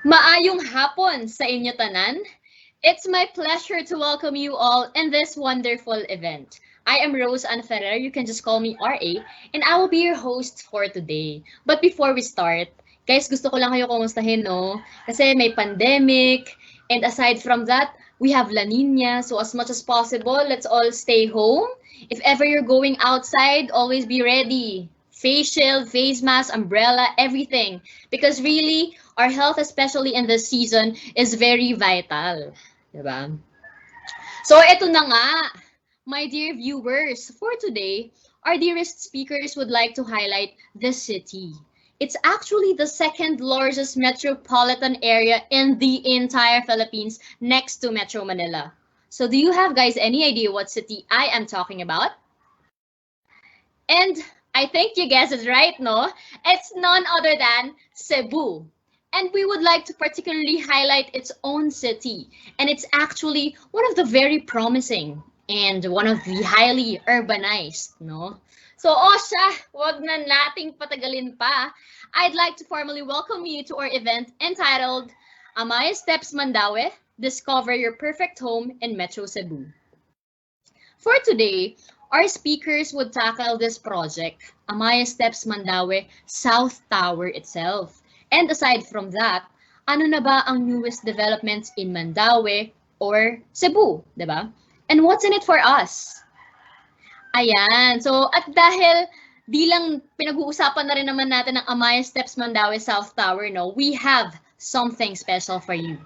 Maayong hapon sa inyo tanan. It's my pleasure to welcome you all in this wonderful event. I am Rose Ann Ferrer, you can just call me RA, and I will be your host for today. But before we start, guys, gusto ko lang kayo kumustahin, no? Kasi may pandemic, and aside from that, we have La Nina, so as much as possible, let's all stay home. If ever you're going outside, always be ready. Face shield, face mask, umbrella, everything. Because really, our health, especially in this season, is very vital. Diba? So, ito na nga, my dear viewers, for today, our dearest speakers would like to highlight the city. It's actually the second largest metropolitan area in the entire Philippines next to Metro Manila. So, do you have guys any idea what city I am talking about? And I think you guessed it right, no? It's none other than Cebu. And we would like to particularly highlight its own city. And it's actually one of the very promising and one of the highly urbanized, no? So, Osha, wag na nating patagalin pa. I'd like to formally welcome you to our event entitled Amaia Steps Mandaue, Discover Your Perfect Home in Metro Cebu. For today, our speakers would tackle this project, Amaia Steps Mandaue South Tower itself. And aside from that, ano na ba ang newest developments in Mandaue or Cebu, di ba? And what's in it for us? Ayan. So, at dahil di lang pinag-uusapan na rin naman natin ang Amaia Steps Mandaue South Tower, no, we have something special for you.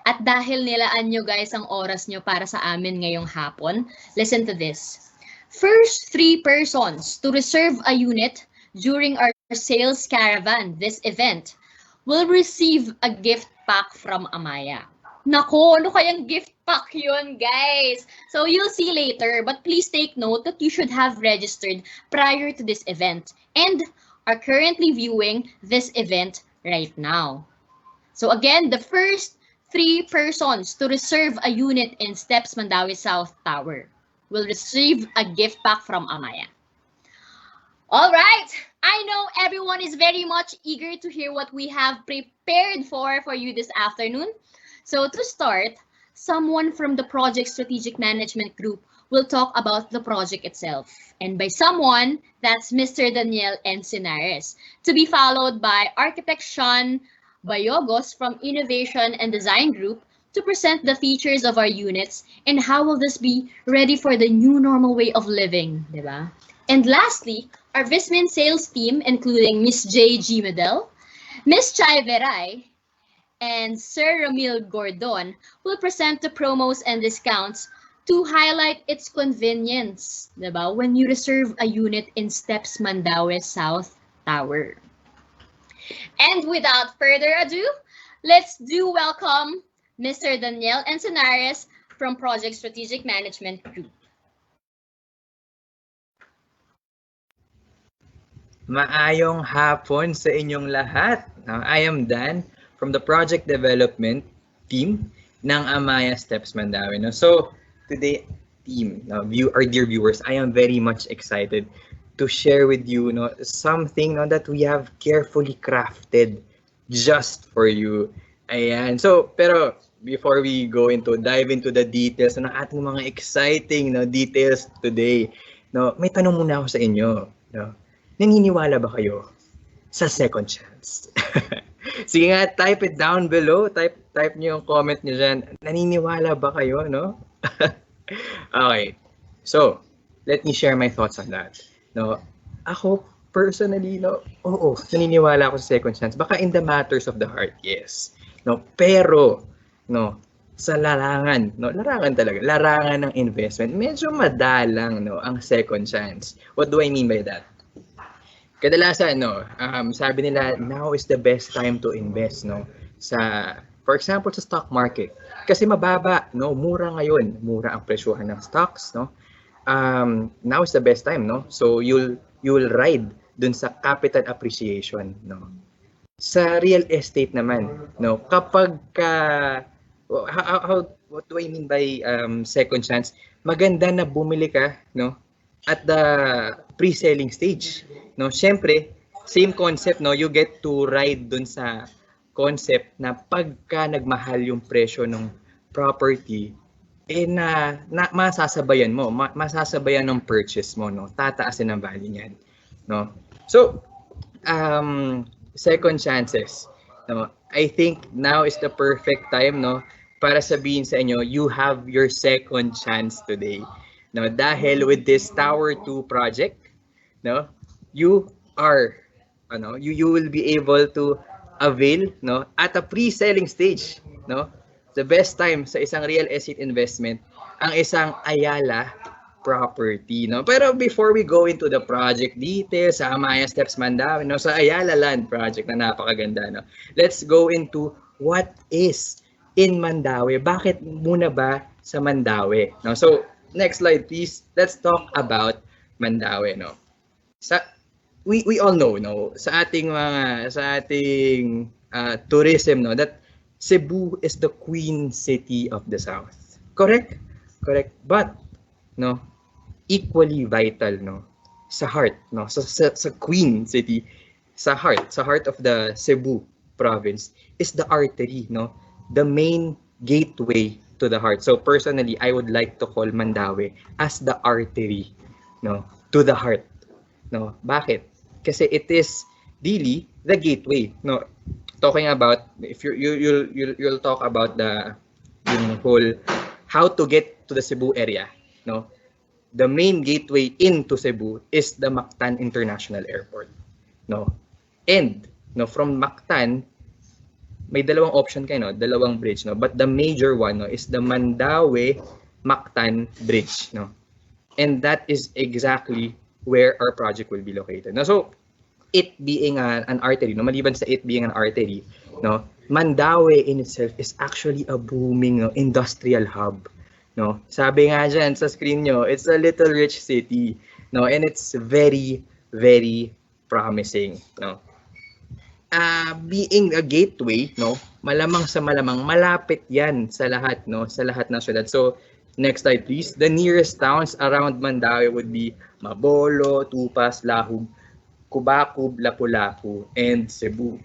At dahil nilaan nyo guys ang oras nyo para sa amin ngayong hapon, listen to this. First 3 persons to reserve a unit during our sales caravan, this event, will receive a gift pack from Amaia. Nako, ano kayang gift pack yun, guys? So you'll see later, but please take note that you should have registered prior to this event and are currently viewing this event right now. So again, the first 3 persons to reserve a unit in Steps Mandaue South Tower will receive a gift pack from Amaia. All right, I know everyone is very much eager to hear what we have prepared for you this afternoon. So to start, someone from the Project Strategic Management Group will talk about the project itself. And by someone, that's Mr. Daniel Encinares, to be followed by Architect Sean Bayogos from Innovation and Design Group to present the features of our units and how will this be ready for the new normal way of living, diba? And lastly, our Vismin sales team, including Miss J.G. Medel, Miss Chai Veray, and Sir Ramil Gordon, will present the promos and discounts to highlight its convenience, diba? When you reserve a unit in Steps Mandaue South Tower. And without further ado, let's do welcome Mr. Daniel Encinares from Project Strategic Management Group. Maayong hapon sa inyong lahat. I am Dan from the Project Development Team ng Amaia Steps Mandaue. So today, team, our dear viewers, I am very much excited to share with you something that we have carefully crafted just for you. Ayan. So, pero before we dive into the details ng ating mga exciting details today, may tanong muna ako sa inyo. Naniniwala ba kayo sa second chance? Sige nga, type it down below. Type niyo yung comment niyo dyan. Naniniwala ba kayo, no? Okay. So, let me share my thoughts on that. Ako, personally, oo, naniniwala ako sa second chance. Baka in the matters of the heart, yes. Pero, sa larangan ng investment, medyo madalang, ang second chance. What do I mean by that? Kadalasan, sabi nila, now is the best time to invest, for example, sa stock market. Kasi mababa, mura ngayon, mura ang presyohan ng stocks, now is the best time, So you'll ride dun sa capital appreciation, Sa real estate naman, kapag what do I mean by second chance? Maganda na bumili ka, at the pre-selling stage, Syempre, same concept, you get to ride dun sa concept na pagka nagmahal yung presyo ng property, masasabayan mo, masasabayan ng purchase mo, no? Tataasin ang value niyan, no? So, second chances, no? I think now is the perfect time, no? Para sabihin sa inyo, you have your second chance today, no? Dahil with this Tower 2 project, no? You are, you will be able to avail, no? At a pre-selling stage, no? The best time sa isang real estate investment, ang isang Ayala property, no? Pero before we go into the project details sa Amaia Steps Mandaue, no, sa Ayala Land project na napakaganda, no. Let's go into what is in Mandaue. Bakit muna ba sa Mandaue, no? So, next slide please. Let's talk about Mandaue, no. We all know, no, sa ating tourism, no, that Cebu is the queen city of the South. Correct? Correct. But, no, equally vital, no, sa heart, no, sa queen city, sa heart of the Cebu province is the artery, no, the main gateway to the heart. So personally, I would like to call Mandaue as the artery, no, to the heart. No, bakit? Kasi it is really the gateway, no. Talking about, if you'll talk about yung whole how to get to the Cebu area, no. The main gateway into Cebu is the Mactan International Airport, no. And, no, from Mactan, may dalawang option kayo, no, dalawang bridge, no. But the major one, no, is the Mandaue Mactan Bridge, no. And that is exactly where our project will be located. No, so it being an artery, no, maliban sa it being an artery, no, Mandaue in itself is actually a booming, no, industrial hub, no. Sabi nga dyan sa screen nyo, it's a little rich city, no, and it's very, very promising, no. Being a gateway, no, malamang sa malamang malapit yan sa lahat, no, sa lahat ng syudad. So next slide please. The nearest towns around Mandaue would be Mabolo, Tupas, Lahug, Cubacub, Lapu-Lapu, and Cebu,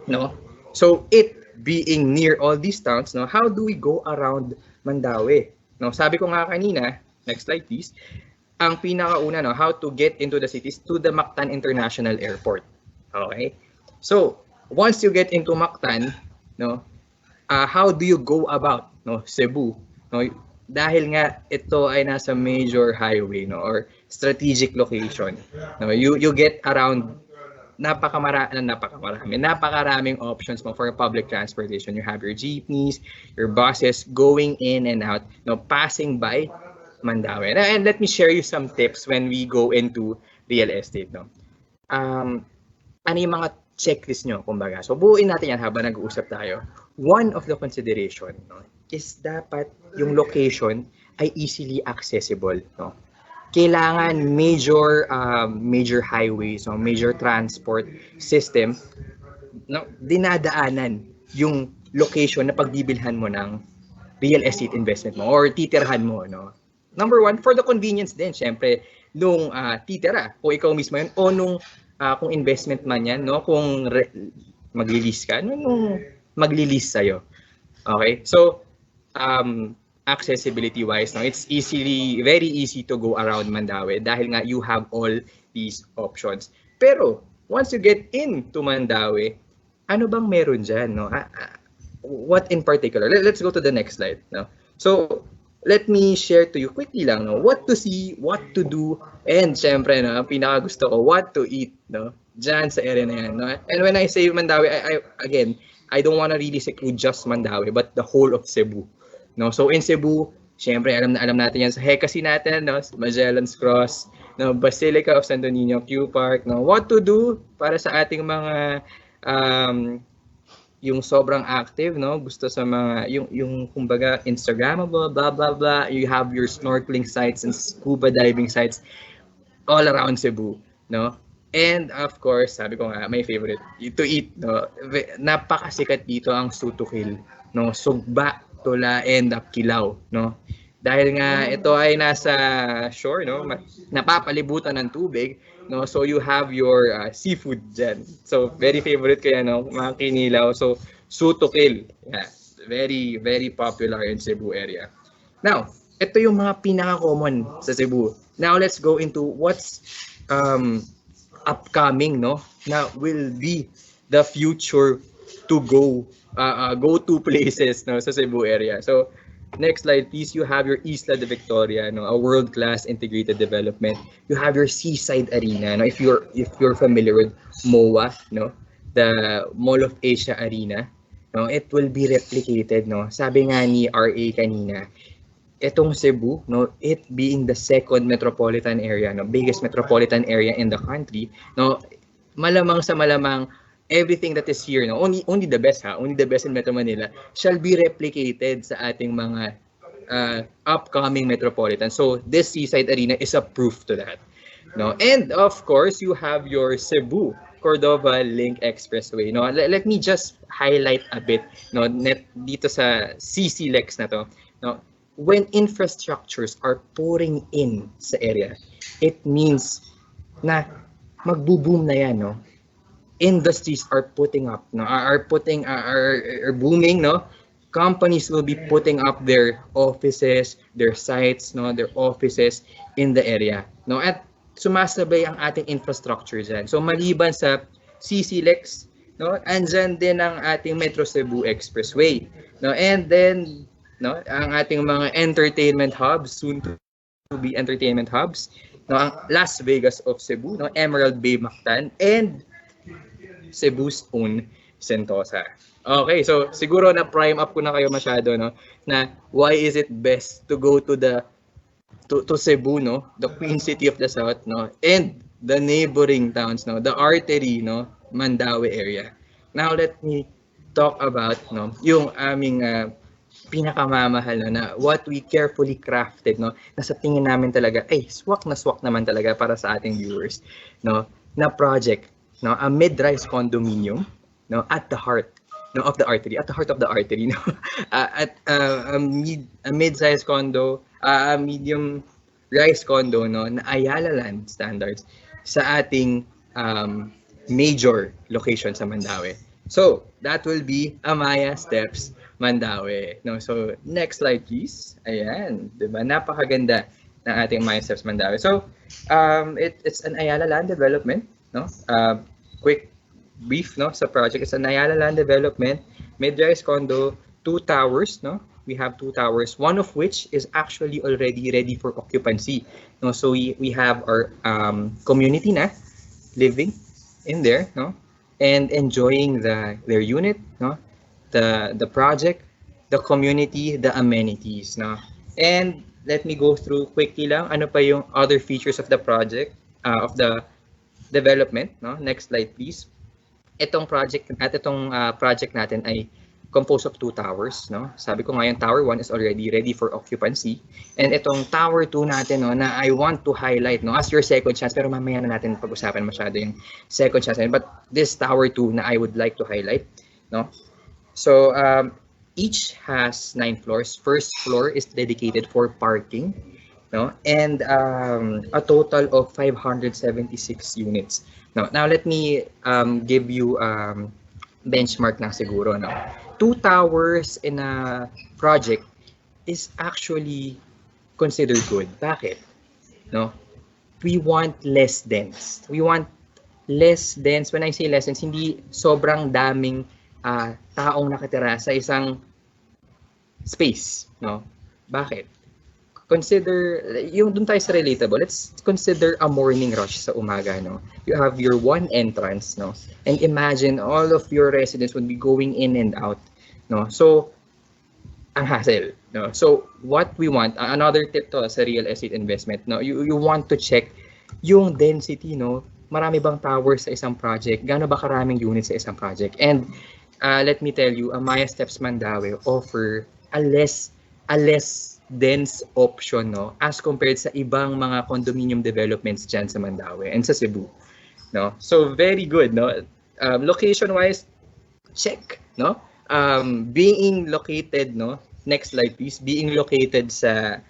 no. So it being near all these towns, no, how do we go around Mandaue? No, sabi ko nga kanina, next slide please, ang pinakauna, no, how to get into the cities to the Mactan International Airport. Okay? So, once you get into Mactan, no, how do you go about, no, Cebu? No, dahil nga ito ay nasa major highway, no, or strategic location, no, you get around napakaraming options mo for public transportation. You have your jeepneys, your buses going in and out, no, passing by Mandaue. And let me share you some tips when we go into real estate, no. Ano yung mga checklist nyo, kumbaga. So buuin natin yan habang nag-uusap tayo. One of the consideration, no, is dapat yung location ay easily accessible, no. Kailangan major highways, no, major transport system, no, dinadaanan yung location na pagbibilhan mo ng real estate investment mo or titirhan mo, no. Number one, for the convenience din, syempre, nung titira, kung ikaw mismo yun, o nung kung investment man yan, no, kung mag-lease ka, nung mag-lease sa'yo. Okay? So, accessibility wise, no, it's very easy to go around Mandaue dahil nga you have all these options. Pero once you get into Mandaue, ano bang meron dyan, no? What in particular? Let's go to the next slide, no. So let me share to you quickly lang, no, what to see, what to do, and syempre, no, ang pinaka gusto ko, what to eat, no, dyan sa area na yan, no. And when I say Mandaue, I don't want to really seclude just Mandaue, but the whole of Cebu. No, so in Cebu, syempre alam natin yan sa Hekasi natin, no, Magellan's Cross, no, Basilica of Santo Niño, Q Park, no, what to do para sa ating mga yung sobrang active, no, gusto sa mga yung kumbaga Instagrammable, blah blah blah. You have your snorkeling sites and scuba diving sites all around Cebu, no. And of course, sabi ko nga, my favorite to eat, no, napakasikat dito ang sutukil, no, sugba, tula, and kilaw, no. Dahil nga ito ay nasa shore, no? Napapalibutan ng tubig, no? So you have your seafood dyan. So very favorite ko yan, no? Mga kinilaw. So sutukil. Yeah. Very, very popular in Cebu area. Now, ito yung mga pinaka-common sa Cebu. Now let's go into what's um, upcoming, no? Na will be the future to go to places, no, sa Cebu area. So next slide, please. You have your Isla de Victoria, no, a world-class integrated development. You have your Seaside Arena, no, if you're familiar with MOA, no, the Mall of Asia Arena, no, it will be replicated, no. Sabi nga ni RA kanina, itong Cebu, no, it being the second metropolitan area, no, biggest metropolitan area in the country, no, malamang sa malamang everything that is here, no, only the best only the best in Metro Manila shall be replicated sa ating mga upcoming metropolitan. So this Seaside Arena is a proof to that, no. And of course, you have your Cebu Cordova Link Expressway, no. Let me just highlight a bit, no, dito sa CC-LEX na to, no. When infrastructures are pouring in sa area, it means na magbo-boom na yan, no. Industries are putting up, no, are booming, no. Companies will be putting up their offices, their sites, no, their offices in the area, no. At sumasabay ang ating infrastructure dyan. So maliban sa CC-LEX, no, andyan din ang ating Metro Cebu Expressway, no. And then, no, ang ating mga entertainment hubs, soon to be entertainment hubs, no, ang Las Vegas of Cebu, no, Emerald Bay Mactan, and Cebu's own Sentosa. Okay, so siguro na prime up ko na kayo masyado, no, na why is it best to go to Cebu, no, the Queen City of the South, no, and the neighboring towns, no, the artery, no, Mandaue area. Now let me talk about, no, yung aming pinakamamahal, no, na what we carefully crafted, no, na sa tingin namin talaga ay swak naman talaga para sa ating viewers, no, na project, no, a mid-rise condominium, no, at the heart, no, of the artery, no. At a mid-size condo, a medium rise condo, no, na Ayala Land standards sa ating major location sa Mandaue. So that will be Amaia Steps Mandaue, no. So next slide please. Ayan, 'di ba? Napakaganda ng ating Amaia Steps Mandaue. So it's an Ayala Land development, no. Quick brief, no, sa project. It's an Ayala Land development, mid-rise condo, 2 towers, no. We have 2 towers, one of which is actually already ready for occupancy, no. So we have our community na living in there, no, and enjoying their unit, no, the project, the community, the amenities, no. And let me go through quickly lang ano pa yung other features of the project, of the development, no. Next slide please. Itong project natin ay composed of 2 towers, no. Sabi ko nga yung tower 1 is already ready for occupancy, and itong tower 2 natin, no, na I want to highlight, no, as your second chance, pero mamaya na natin pag-usapan masyado yung second chance, but this tower 2 na I would like to highlight, no. So each has 9 floors. First floor is dedicated for parking, no, and a total of 576 units. Now let me give you benchmark lang siguro, no. 2 towers in a project is actually considered good. Bakit? No? We want less dense. We want less dense. When I say less dense, hindi sobrang daming taong nakatira sa isang space, no? Bakit? Consider, yung dun tayo sa relatable, let's consider a morning rush sa umaga, no? You have your one entrance, no? And imagine all of your residents would be going in and out, no? So, ang hassle, no? So, what we want, another tip to sa real estate investment, no? You want to check yung density, no? Marami bang towers sa isang project? Gaano ba karaming units sa isang project? And let me tell you, Amaia Steps Mandaue offer a less dense option, no, as compared sa ibang mga condominium developments dyan sa Mandaue and sa Cebu, no. So very good, no. Location wise, check, no. Being located, no, Next slide please. Being located sa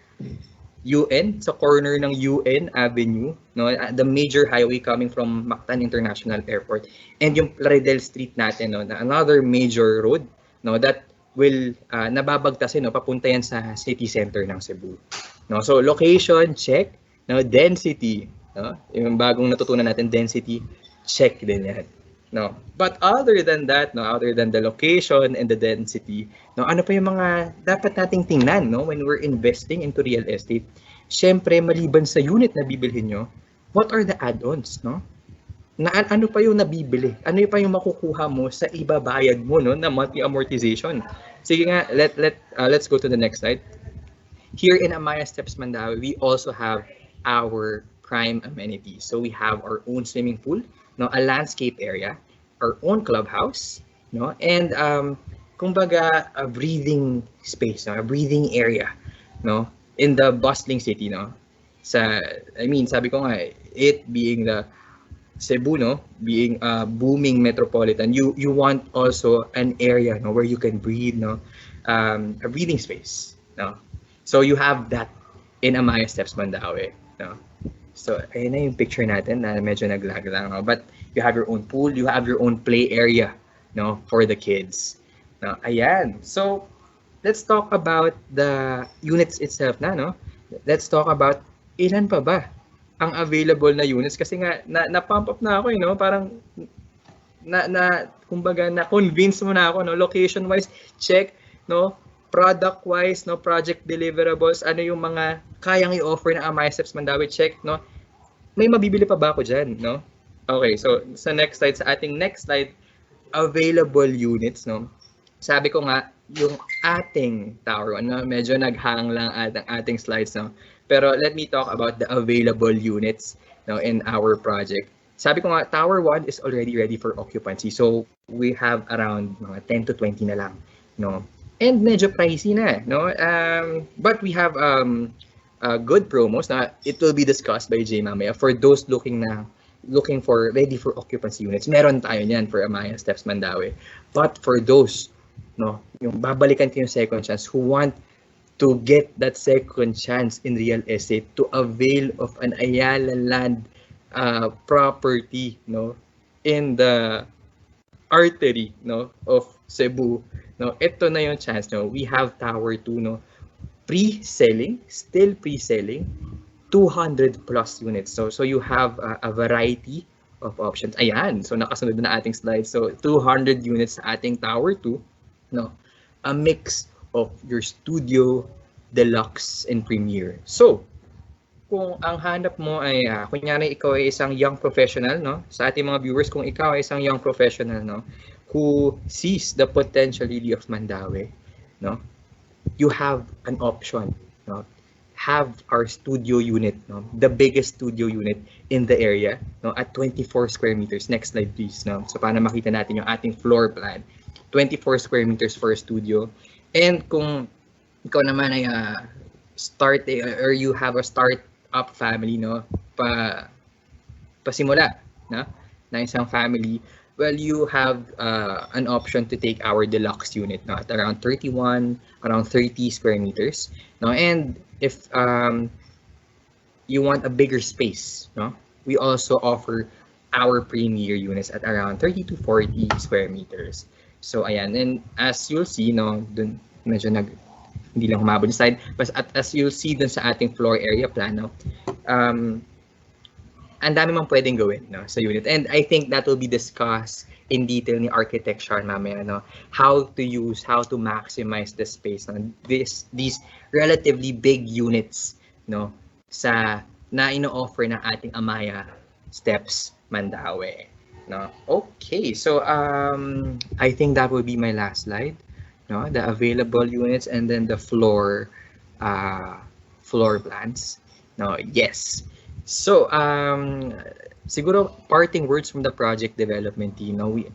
UN, sa corner ng UN Avenue, no, the major highway coming from Mactan International Airport, and yung Plaridel Street natin, no, na another major road, no, that will nababagtasin, no, papunta yan sa city center ng Cebu. No, so location check, no, density, no, yung bagong natutunan natin, density check din yan. No, but other than that, no, other than the location and the density, no, ano pa yung mga dapat nating tingnan, no, when we're investing into real estate? Syempre, maliban sa unit na bibilhin nyo, what are the add-ons, no? Na ano pa yung nabibili? Ano pa yung makukuha mo sa ibabayad mo, no, na monthly amortization? Sige nga, let's go to the next slide. Here in Amaia Steps Mandaue, we also have our prime amenities. So we have our own swimming pool, no, a landscape area, our own clubhouse, no, and kumbaga a breathing space, no, a breathing area, no, in the bustling city, no. Sabi ko nga, it being the Cebu, no, being a booming metropolitan, you want also an area, no, where you can breathe, no, a breathing space, no. So you have that in Amaia Steps Mandaue, no. So, ayun na yung picture natin na medyo naglag lang. No? But you have your own pool, you have your own play area, no, for the kids. No? Ayan. So, let's talk about the units itself na, no? Let's talk about ilan pa ba ang available na units kasi nga na-pump up na ako, you know, parang kumbaga na-convince mo na ako, no, location-wise, check, no, product-wise, no, project deliverables, ano yung mga kayang i-offer ng Amaia Steps Mandaue, check, no? May mabibili pa ba ako dyan, no? Okay, so sa next slide, sa ating next slide, available units, no? Sabi ko nga, yung ating tower, no, medyo naghang lang ang ating slides, no? Pero let me talk about the available units, no, in our project. Sabi ko nga, Tower 1 is already ready for occupancy. So we have around mga 10 to 20 na lang, no? And medyo pricey na, no? But we have good promos na it will be discussed by Jay mamaya for those looking for ready for occupancy units. Meron tayo niyan for Amaia Steps Mandaue. But for those, no, yung babalikan ko yung second chance who want to get that second chance in real estate to avail of an Ayala land property, no, in the artery, no, of Cebu. No, ito na yung chance, no. We have Tower 2, no, still pre-selling 200 plus units. So you have a variety of options. Ayan, so nakasunod na ating slide. So 200 units sa ating Tower 2, no. A mix of your studio, deluxe, and premier. So kung ang hanap mo ay kunyari ikaw ay isang young professional, no, sa ating mga viewers, kung ikaw ay isang young professional, no, who sees the potential really of Mandaue, no, you have an option, no, have our studio unit, no, the biggest studio unit in the area, no, at 24 square meters. Next slide please, no. So para makita natin yung ating floor plan, 24 square meters for a studio. And kung ikaw naman ay or you have a start-up family, no, pasimula, no, na isang family, well, you have an option to take our deluxe unit, no, at around 30 square meters, no. And if you want a bigger space, no, we also offer our premier units at around 30 to 40 square meters. So ayan, and as you'll see, no, dun medyo hindi lang humabol yung slide, but as you'll see dun sa ating floor area plan, no, ang dami mang pwedeng gawin, no, sa unit. And I think that will be discussed in detail ni architecture mamaya, no, how to maximize the space, no, these relatively big units, no, na ino-offer ng ating Amaia Steps Mandaue, no. Okay, so I think that will be my last slide, no, the available units and then the floor plans, no. Yes. So, siguro parting words from the project development team, no, we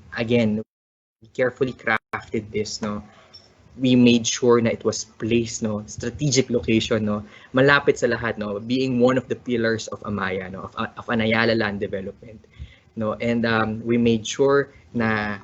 carefully crafted this, no. We made sure na it was placed, no, strategic location, no, malapit sa lahat, no, being one of the pillars of Amaia, no, of an Ayala land development, no. And we made sure na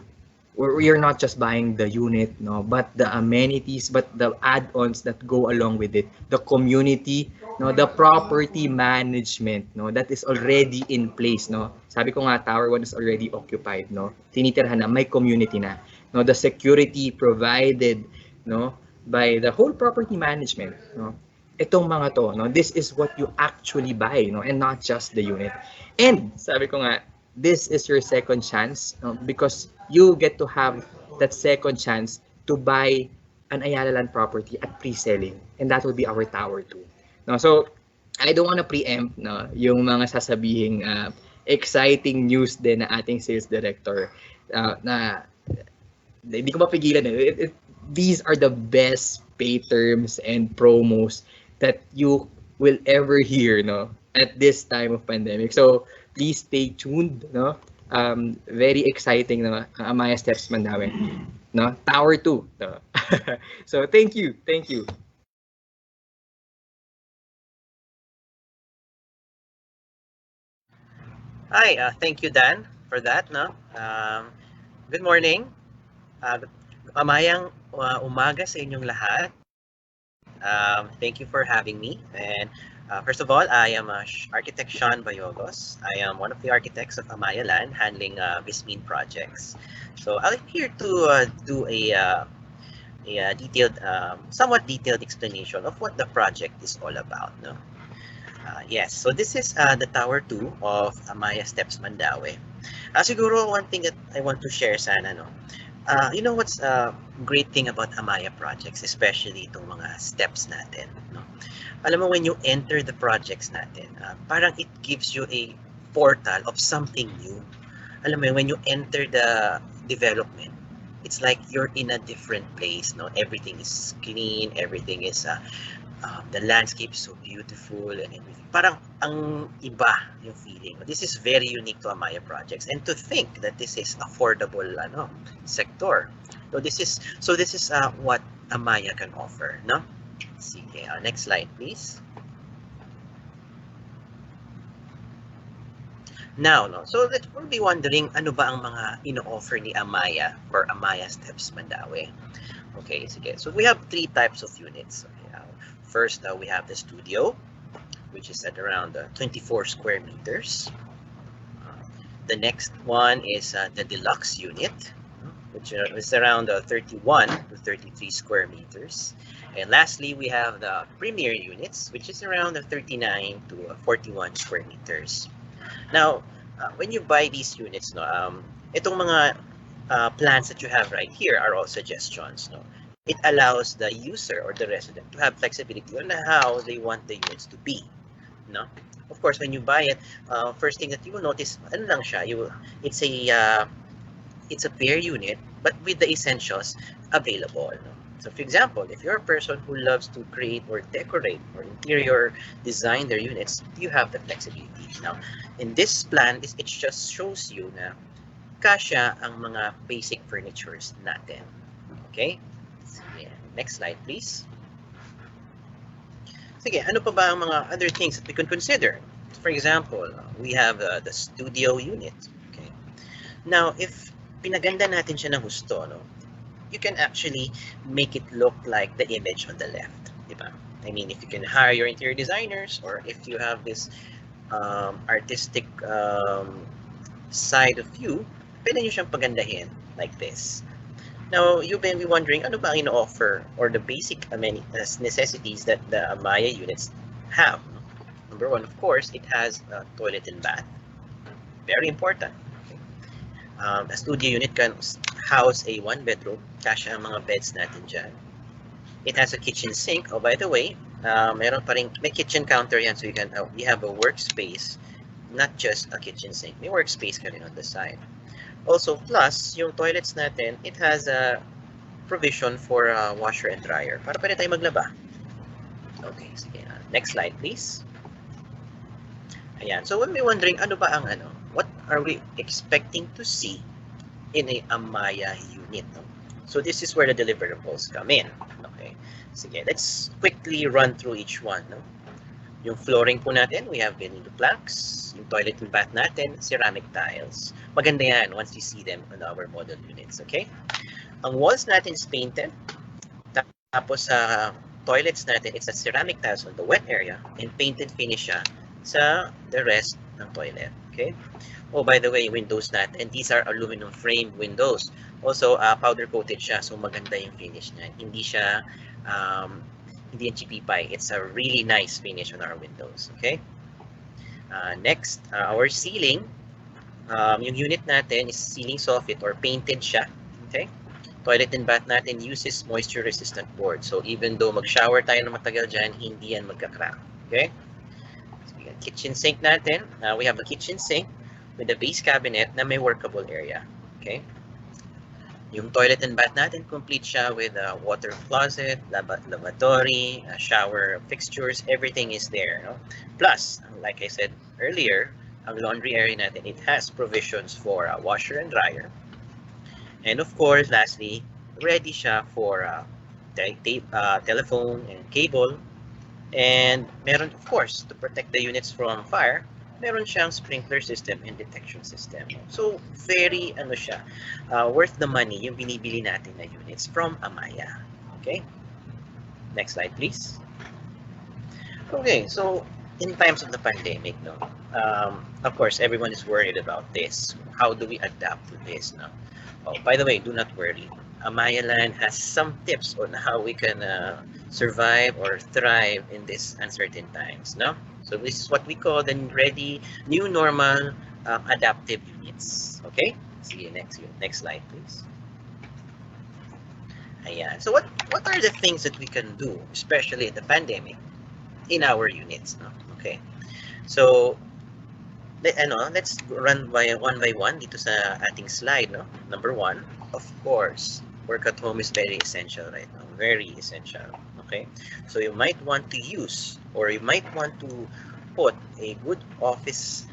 We're not just buying the unit, no, but the amenities, but the add-ons that go along with it, the community, no, the property management, no, that is already in place, no. Sabi ko nga, Tower 1 is already occupied, no. Tinitirhan na, may community na, no. The security provided, no, by the whole property management, no. Itong mga to, no, this is what you actually buy, no, and not just the unit. And sabi ko nga, this is your second chance, no, because you get to have that second chance to buy an Ayala Land property at pre-selling, and that will be our Tower 2. No, so I don't want to preempt, no, yung mga sasabihing exciting news din na ating sales director, na hindi ko mapigilan. These are the best pay terms and promos that you will ever hear, no, at this time of pandemic. So please stay tuned, no. Very exciting, no, ang Amaia Steps Mandaue, no, Tower 2, no. So thank you. Hi, thank you, Dan, for that. No, good morning. Amayang umaga sa inyong lahat. Thank you for having me. And first of all, I am architect Sean Bayogos. I am one of the architects of Amaia Land, handling Vismin projects. So I'm here to do a detailed, somewhat detailed explanation of what the project is all about. No. Yes, so this is the Tower 2 of Amaia Steps Mandaue. Siguro one thing that I want to share sana, no? You know what's a great thing about Amaia projects, especially itong mga steps natin, no? Alam mo, when you enter the projects natin, parang it gives you a portal of something new. Alam mo, when you enter the development, it's like you're in a different place, no? Everything is clean, everything is the landscape is so beautiful and everything. Parang ang iba yung feeling. This is very unique to Amaia projects, and to think that this is affordable sector. So this is what Amaia can offer, no? Sige, next slide please. Now, no, so that we'll be wondering, ano ba ang mga ino-offer ni Amaia for Amaia Steps Mandaue? Okay, sige. So we have 3 types of units. Okay, first, we have the studio, which is at around 24 square meters. The next one is the deluxe unit, which is around 31 to 33 square meters. And lastly, we have the premier units, which is around 39 to 41 square meters. Now, when you buy these units, no, itong mga plans that you have right here are all suggestions. No? It allows the user or the resident to have flexibility on how they want the units to be. No? Of course, when you buy it, first thing that you will notice, ano lang siya, it's a bare unit, but with the essentials available. No? So, for example, if you're a person who loves to create or decorate or interior design their units, you have the flexibility. Now, in this plan, it just shows you na kasya ang mga basic furnitures natin. Okay? Sige, next slide, please. Sige, ano pa ba ang mga other things that we can consider? For example, we have the studio unit. Okay. Now, if pinaganda natin siya ng husto, no, you can actually make it look like the image on the left. Diba? I mean, if you can hire your interior designers, or if you have this artistic side of you, pwede nyo siyang pagandahin like this. Now, you may be wondering, ano ba ang ino-offer or the basic necessities that the Amaia units have? Number one, of course, it has a toilet and bath. Very important. Okay. A studio unit can house a 1-bedroom, kasya ang mga beds natin dyan. It has a kitchen sink. Oh, by the way, meron pa rin, may kitchen counter yan, so you can, we have a workspace, not just a kitchen sink. May workspace ka rin on the side. Also, plus, yung toilets natin, it has a provision for a washer and dryer para pwede tayo maglaba. Okay, sige. Next slide, please. Ayan. So, when we're wondering, ano ba ang what are we expecting to see in a Amaia unit? No? So, this is where the deliverables come in. Okay. Sige, let's quickly run through each one. No? Yung flooring po natin, we have vinyl planks. Yung toilet and bath natin, ceramic tiles. Maganda yan once you see them on our model units, okay? Ang walls natin is painted. Tapos sa toilets natin, it's a ceramic tiles on the wet area and painted finish siya sa the rest ng toilet, okay? Oh, by the way, windows natin, these are aluminum frame windows. Also, powder coated siya, so maganda yung finish niya. Hindi siya hindi yan chippy pie. It's a really nice finish on our windows. Okay. Next, our ceiling. Yung unit natin is ceiling soffit or painted siya. Okay. Toilet and bath natin uses moisture resistant board. So even though mag-shower tayo na matagal dyan, hindi yan magka-crack. Okay. So, kitchen sink natin. We have a kitchen sink with a base cabinet na may workable area. Okay. Yung toilet and bath natin, complete siya with a water closet, lavatory, shower fixtures, everything is there. No? Plus, like I said earlier, ang laundry area natin, it has provisions for a washer and dryer. And of course, lastly, ready siya for telephone and cable. And meron, of course, to protect the units from fire, meron siyang sprinkler system and detection system. So, very, siya, worth the money yung binibili natin na units from Amaia. Okay? Next slide, please. Okay, so, in times of the pandemic, no, of course, everyone is worried about this. How do we adapt to this, no? Oh, by the way, do not worry. Amaia Land has some tips on how we can survive or thrive in these uncertain times, no? So this is what we call the new normal adaptive units. Okay? See you next slide, please. Ayan. So what are the things that we can do, especially in the pandemic, in our units? No? Okay. So let's run one by one dito sa ating slide. No? Number 1, of course, work at home is very essential right now. Very essential. Okay? So you might want to use or you might want to put a good office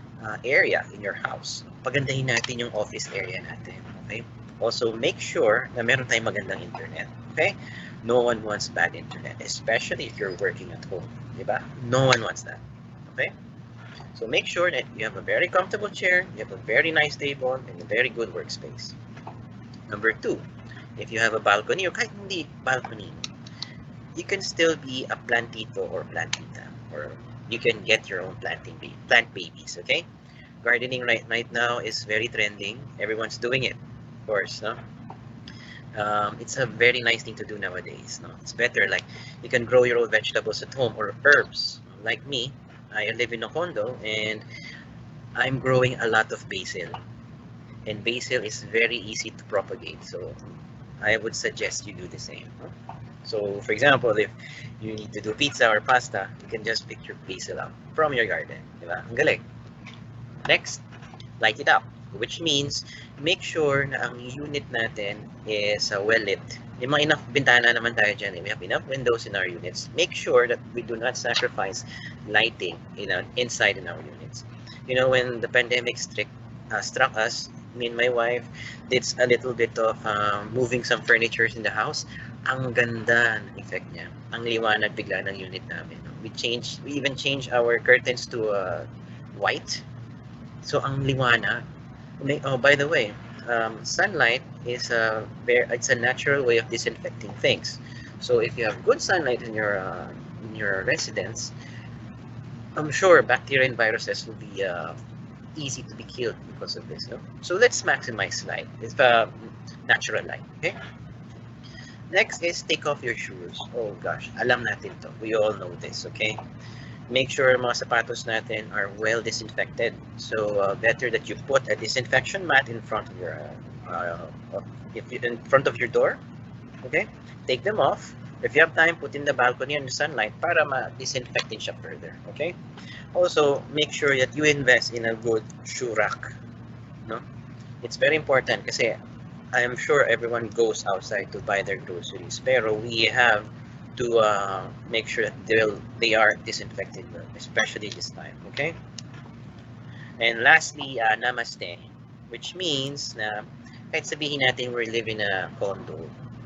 area in your house. Pagandahin natin yung office area natin. Okay? Also, make sure na meron tayong magandang internet. Okay? No one wants bad internet, especially if you're working at home. Diba? No one wants that. Okay? So make sure that you have a very comfortable chair, you have a very nice table, and a very good workspace. Number 2, if you have a balcony or kahit hindi balcony, you can still be a plantito or plantita, or you can get your own plant babies, okay? Gardening right now is very trending. Everyone's doing it, of course, no? It's a very nice thing to do nowadays, no? It's better, like, you can grow your own vegetables at home or herbs. Like me, I live in a condo and I'm growing a lot of basil. And basil is very easy to propagate, so I would suggest you do the same, no? So, for example, if you need to do pizza or pasta, you can just pick your basil up from your garden. Diba? Ang galing. Next, light it up, which means make sure na ang unit natin is well lit. Yung mga enough bintana naman tayo dyan. We have enough windows in our units. Make sure that we do not sacrifice lighting inside in our units. You know, when the pandemic struck us, me and my wife did a little bit of moving some furnitures in the house. Ang ganda ng effect niya. Ang liwanag bigla ng unit namin. We even changed our curtains to white. So ang liwanag. Oh, by the way, sunlight is it's a natural way of disinfecting things. So if you have good sunlight in your residence, I'm sure bacteria and viruses will be easy to be killed because of this. No? So let's maximize light. It's natural light. Okay. Next is take off your shoes. Oh gosh, alam natin to. We all know this, okay? Make sure mga sapatos natin are well disinfected. So better that you put a disinfection mat in front of your in front of your door. Okay? Take them off. If you have time, put in the balcony and the sunlight para ma-disinfect siya further. Okay? Also, make sure that you invest in a good shoe rack. No? It's very important kasi I am sure everyone goes outside to buy their groceries, pero we have to make sure that they are disinfected, especially this time, okay? And lastly, namaste, which means na kahit sabihin natin we're living in a condo,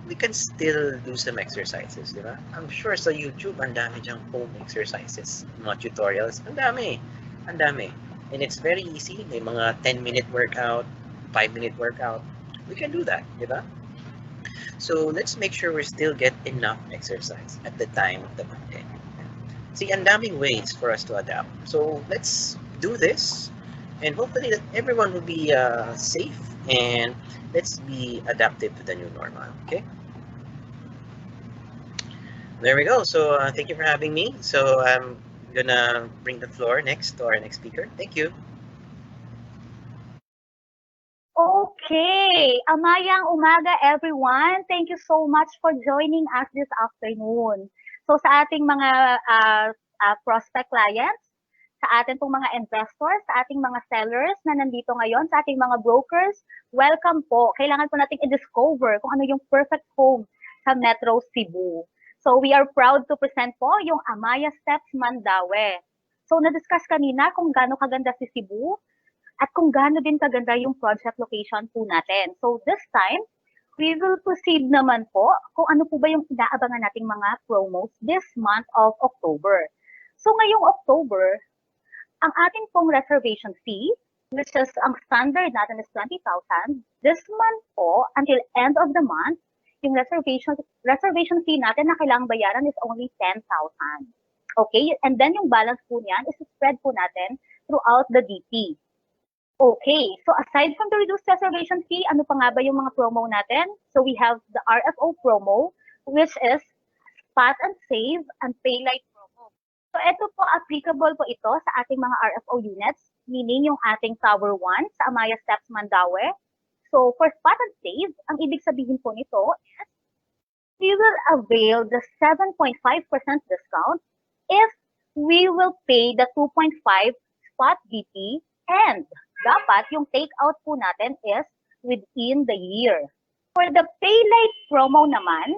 we can still do some exercises, di ba? I'm sure sa YouTube, ang dami dyang home exercises, mga tutorials, ang dami. And it's very easy. May mga 10-minute workout, 5-minute workout. We can do that, di ba? So let's make sure we still get enough exercise at the time of the Monday. See, ang daming ways for us to adapt. So let's do this, and hopefully that everyone will be safe, and let's be adaptive to the new normal. Okay. There we go. So thank you for having me. So I'm gonna bring the floor next to our next speaker. Thank you. Okay, Amayang umaga everyone. Thank you so much for joining us this afternoon. So sa ating mga prospect clients, sa ating pong mga investors, sa ating mga sellers na nandito ngayon, sa ating mga brokers, welcome po. Kailangan po nating i-discover kung ano yung perfect home sa Metro Cebu. So we are proud to present po yung Amaia Steps Mandaue. So na-discuss kanina kung gaano kaganda si Cebu, at kung gaano din kaganda yung project location po natin. So this time, we will proceed naman po kung ano po ba yung inaabangan nating mga promos this month of October. So ngayong October, ang ating pong reservation fee, which is ang standard natin is 20,000, this month po, until end of the month, yung reservation fee natin na kailangang bayaran is only 10,000. Okay? And then yung balance po niyan is spread po natin throughout the DP. Okay, so aside from the reduced reservation fee, ano pa nga ba yung mga promo natin? So we have the RFO promo, which is Spot and Save and Pay Light promo. So ito po, applicable po ito sa ating mga RFO units, meaning yung ating Tower 1 sa Amaia Steps Mandaue. So for Spot and Save, ang ibig sabihin po nito is we will avail the 7.5% discount if we will pay the 2.5 spot DP, and dapat yung take-out po natin is within the year. For the Pay Light promo naman,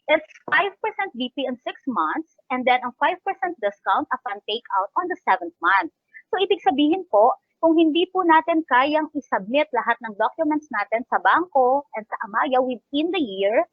it's 5% DP in 6 months and then ang 5% discount upon take-out on the 7th month. So ibig sabihin po, kung hindi po natin kayang isubmit lahat ng documents natin sa bangko and sa Amaia within the year,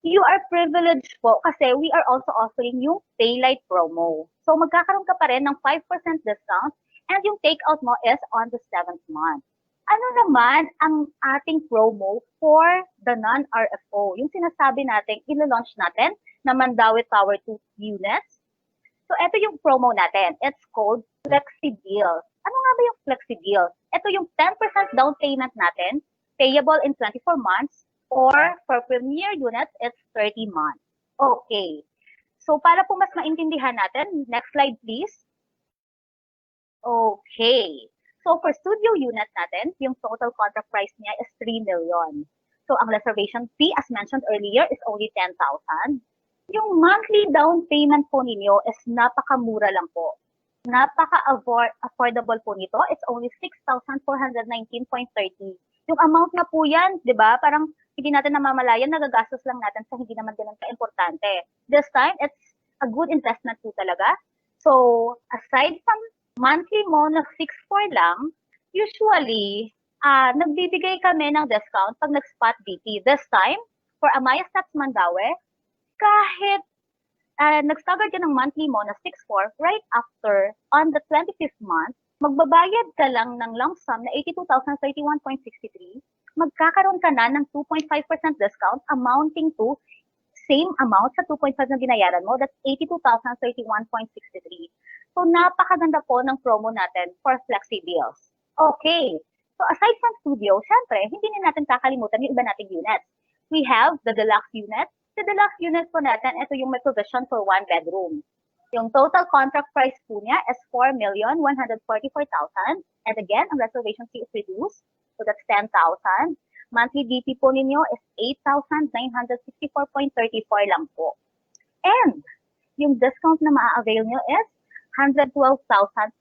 you are privileged po kasi we are also offering yung Pay Light promo. So magkakaroon ka pa rin ng 5% discount and yung take-out mo is on the 7th month. Ano naman ang ating promo for the non-RFO? Yung sinasabi natin, ilo-launch natin na Mandaue Tower 2 units. So ito yung promo natin. It's called Flexi Deal. Ano nga ba yung Flexi Deal? Ito yung 10% down payment natin, payable in 24 months, or for premier units, it's 30 months. Okay. So para po mas maintindihan natin, next slide please. Okay. So for studio unit natin, yung total contract price niya is 3 million. So ang reservation fee, as mentioned earlier, is only 10,000. Yung monthly down payment po ninyo is napakamura lang po. Napaka-affordable po nito. It's only 6,419.30. Yung amount na po yan, di ba? Parang hindi natin namamalayan, nagagastos lang natin sa hindi naman ganun ka-importante. This time, it's a good investment po talaga. So aside from monthly mo na 6,400 lang, usually, nagbibigay kami ng discount pag nag-spot DP. This time, for Amaia Steps Mandaue, kahit nag-stagger ka ng monthly mo na 6,400, right after, on the 25th month, magbabayad ka lang ng lump sum na 82,031.63, magkakaroon ka na ng 2.5% discount amounting to same amount sa 2.5 na binayaran mo, that's 82,031.63. So, napakaganda po ng promo natin for Flexi Deals. Okay. So, aside from studio, syempre, hindi na natin kakalimutan yung iba nating units. We have the deluxe unit. The deluxe unit po natin, ito yung may provision for 1 bedroom. Yung total contract price po niya is 4,144,000. And again, ang reservation fee is reduced. So, that's 10,000. Monthly DP po ninyo is 8,964.34 lang po. And yung discount na maa-avail nyo is 112,572.04.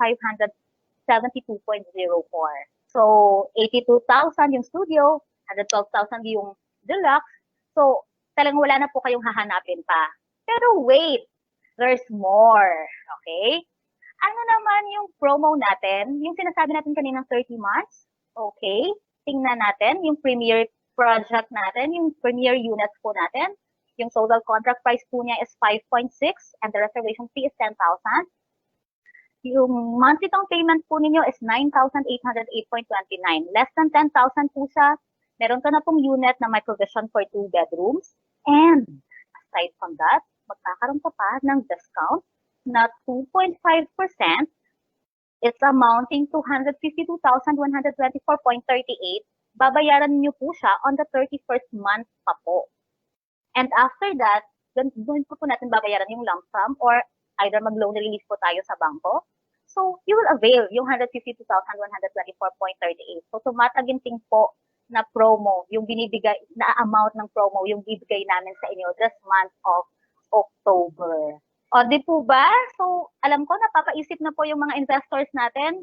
So, 82,000 yung studio, 112,000 yung deluxe. So, talagang wala na po kayong hahanapin pa. Pero wait, there's more. Okay? Ano naman yung promo natin? Yung sinasabi natin kaninang 30 months? Okay. Tingnan natin yung premier project natin, yung premier units po natin. Yung total contract price po niya is 5.6 and the reservation fee is 10,000. Yung monthly down payment po ninyo is 9,808.29. Less than 10,000 po siya. Meron ka na pong unit na may provision for 2 bedrooms. And aside from that, magkakaroon ka pa ng discount na 2.5%. It's amounting to 152,124.38. Babayaran niyo po siya on the 31st month pa po. And after that, doon po natin babayaran yung lump sum or either mag-loan release po tayo sa bangko. So, you will avail yung 152,124.38. So, tumataginting po na promo, yung binibigay, na amount ng promo, yung bibigay namin sa inyo this month of October. O, di po ba? So, alam ko, napapaisip na po yung mga investors natin.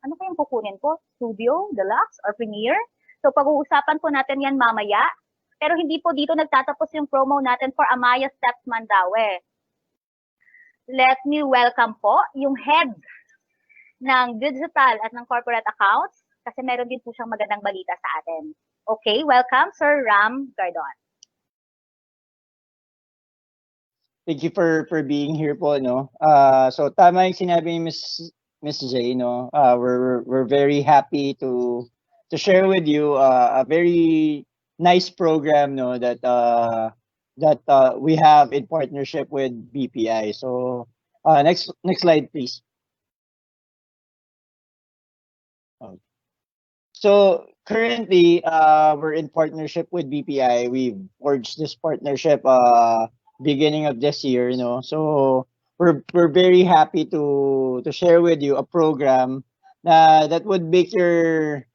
Ano kayang kukunin po? Studio, Deluxe, or Premier? So, pag-uusapan po natin yan mamaya. Pero hindi po dito nagtatapos yung promo natin for Amaia Steps Mandaue. Let me welcome po yung head ng digital at ng corporate accounts kasi meron din po siyang magandang balita sa atin. Okay, welcome Sir Ram Gardon. Thank you for being here po, no. So tama yung sinabi ni Miss J, no. We're very happy to share with you a very nice program, no, that we have in partnership with BPI. So next slide, please. So currently, we're in partnership with BPI. We've forged this partnership beginning of this year, you know. So we're very happy to share with you a program that would make your